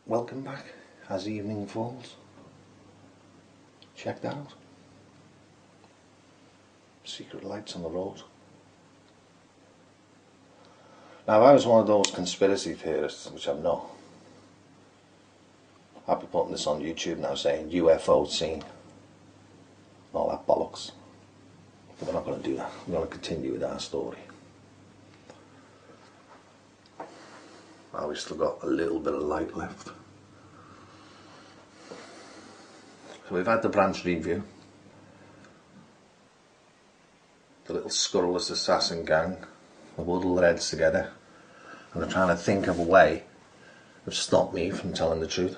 welcome back as evening falls. Check that out. Secret lights on the road. Now, if I was one of those conspiracy theorists, which I'm not, I'd be putting this on YouTube now saying UFO seen. All that bollocks. But we're not going to do that. We're going to continue with our story. Now we've still got a little bit of light left. So we've had the branch review. The little scurrilous assassin gang have huddled their heads together and they're trying to think of a way of stop me from telling the truth.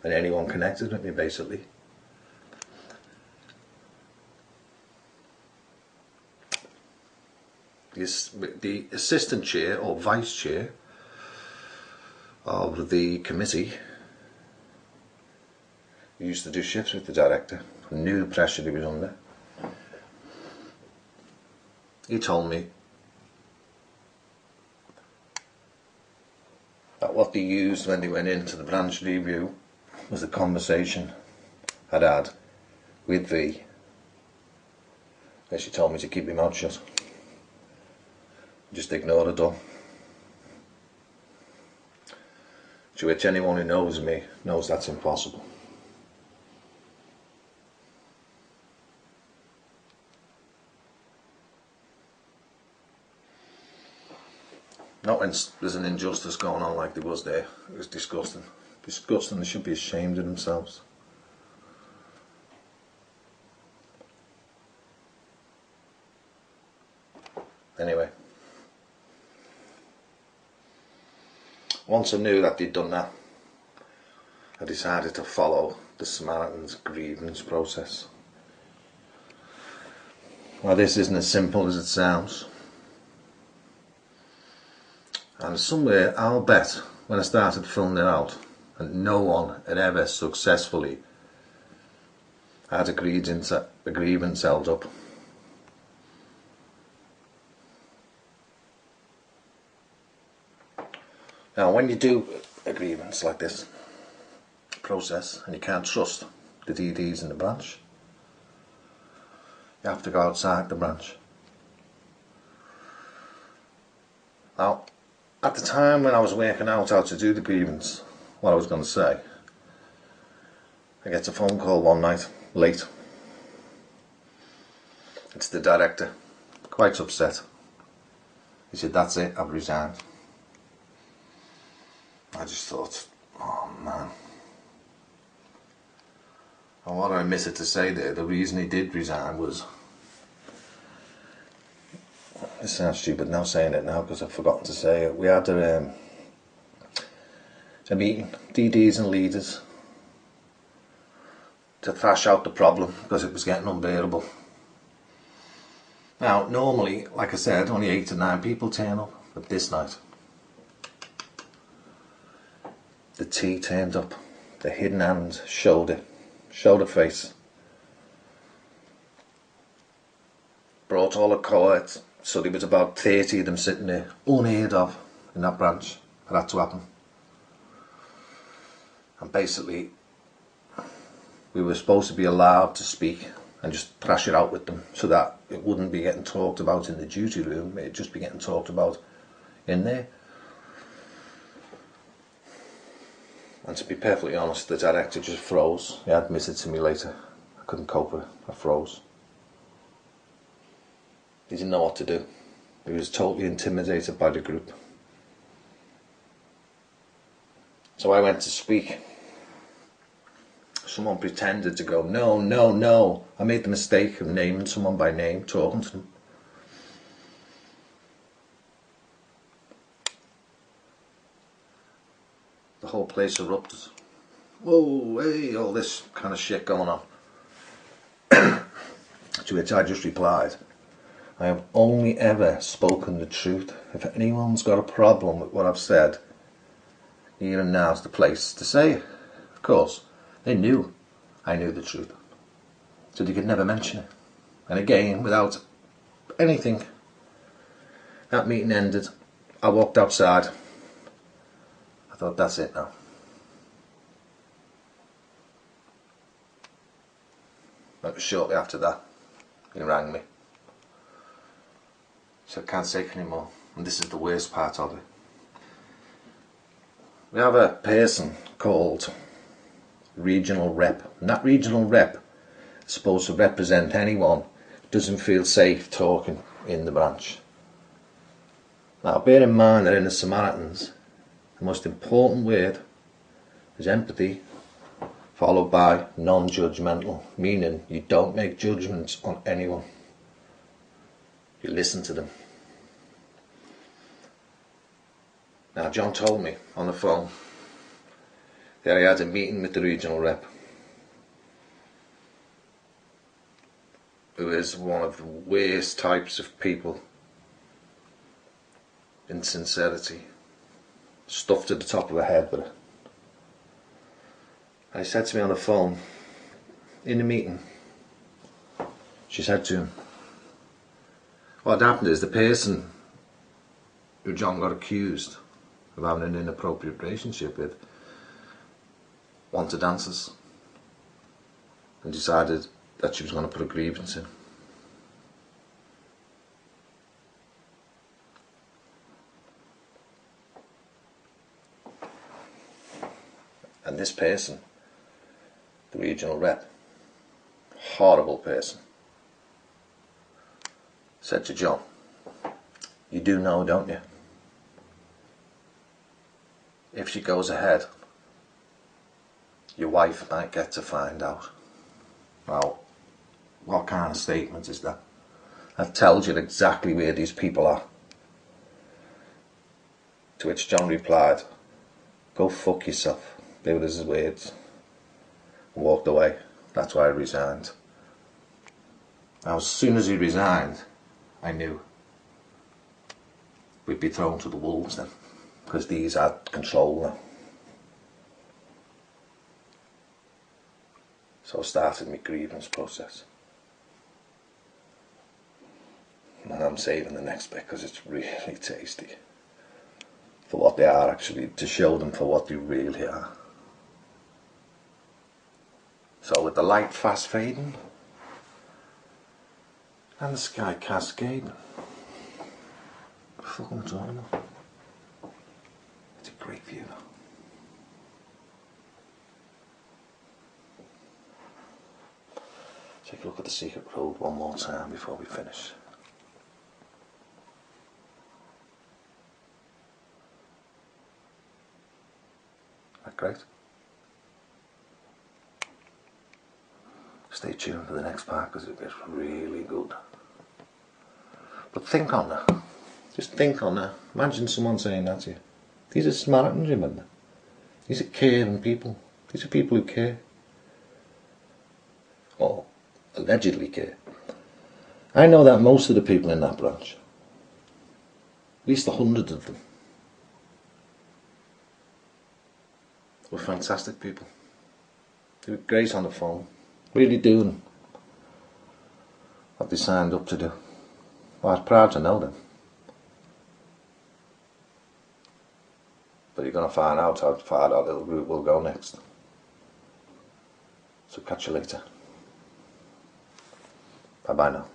And anyone connected with me, basically. The assistant chair or vice chair of the committee, who used to do shifts with the director, who knew the pressure he was under, he told me that what they used when they went into the branch review was the conversation I'd had with V. And she told me to keep my mouth shut. Just ignore it all. To which anyone who knows me knows that's impossible. Not when there's an injustice going on like there was there. It was disgusting. Disgusting. They should be ashamed of themselves. Anyway. Once I knew that they'd done that, I decided to follow the Samaritans grievance process. Well, this isn't as simple as it sounds. And somewhere, I'll bet, when I started filling it out, and no one had ever successfully had a grievance held up. Now, when you do a grievance like this process, and you can't trust the DDs in the branch, you have to go outside the branch. Now, at the time when I was working out how to do the grievance, what I was going to say, I get a phone call one night, late. It's the director, quite upset. He said, "That's it, I've resigned." I just thought, oh man. And what I omitted to say there, the reason he did resign was, it sounds stupid now saying it now because I've forgotten to say it, we had a meeting, DDs and leaders, to thrash out the problem because it was getting unbearable. Now, normally, like I said, only 8 or 9 people turn up, but this night, the T turned up, the hidden hand, shoulder face. Brought all the cohorts, so there was about 30 of them sitting there, unheard of, in that branch. It had to happen. And basically, we were supposed to be allowed to speak and just thrash it out with them, so that it wouldn't be getting talked about in the duty room, it'd just be getting talked about in there. And to be perfectly honest, the director just froze. He admitted to me later, I couldn't cope with it, I froze. He didn't know what to do. He was totally intimidated by the group. So I went to speak. Someone pretended to go, no, I made the mistake of naming someone by name, talking to them. The whole place erupted. Whoa, hey, all this kind of shit going on. To which I just replied, I have only ever spoken the truth. If anyone's got a problem with what I've said, here and now's the place to say it. Of course, they knew I knew the truth, so they could never mention it. And again, without anything, that meeting ended. I walked outside. I thought, that's it now. But shortly after that, he rang me. He said, "I can't take anymore." And this is the worst part of it. We have a person called regional rep. And that regional rep is supposed to represent anyone who doesn't feel safe talking in the branch. Now, bear in mind that in the Samaritans, the most important word is empathy, followed by non-judgmental, meaning you don't make judgments on anyone. You listen to them. Now, John told me on the phone that he had a meeting with the regional rep, who is one of the worst types of people. Insincerity, stuffed to the top of her head with it. And he said to me on the phone, in the meeting, she said to him, what happened is the person who John got accused of having an inappropriate relationship with wanted answers and decided that she was going to put a grievance in. And this person, the regional rep, horrible person, said to John, "You do know, don't you? If she goes ahead, your wife might get to find out." Well, what kind of statement is that? That tells you exactly where these people are. To which John replied, "Go fuck yourself." They were his words. And walked away. That's why I resigned. Now, as soon as he resigned, I knew we'd be thrown to the wolves then, because these had control now. So I started my grievance process. And I'm saving the next bit because it's really tasty. For what they are, actually, to show them for what they really are. So with the light fast fading and the sky cascading, what the fuck am I talking about? It's a great view though. Take a look at the secret road one more time before we finish. Isn't that great? Stay tuned for the next part because it gets really good. But think on that. Just think on that. Imagine someone saying that to you. These are Samaritans, remember? These are caring people. These are people who care. Or allegedly care. I know that most of the people in that branch, at least 100 of them, were fantastic people. They were great on the phone. Really doing what they signed up to do. Well, I was proud to know them. But you're going to find out how far that little group will go next. So catch you later. Bye bye now.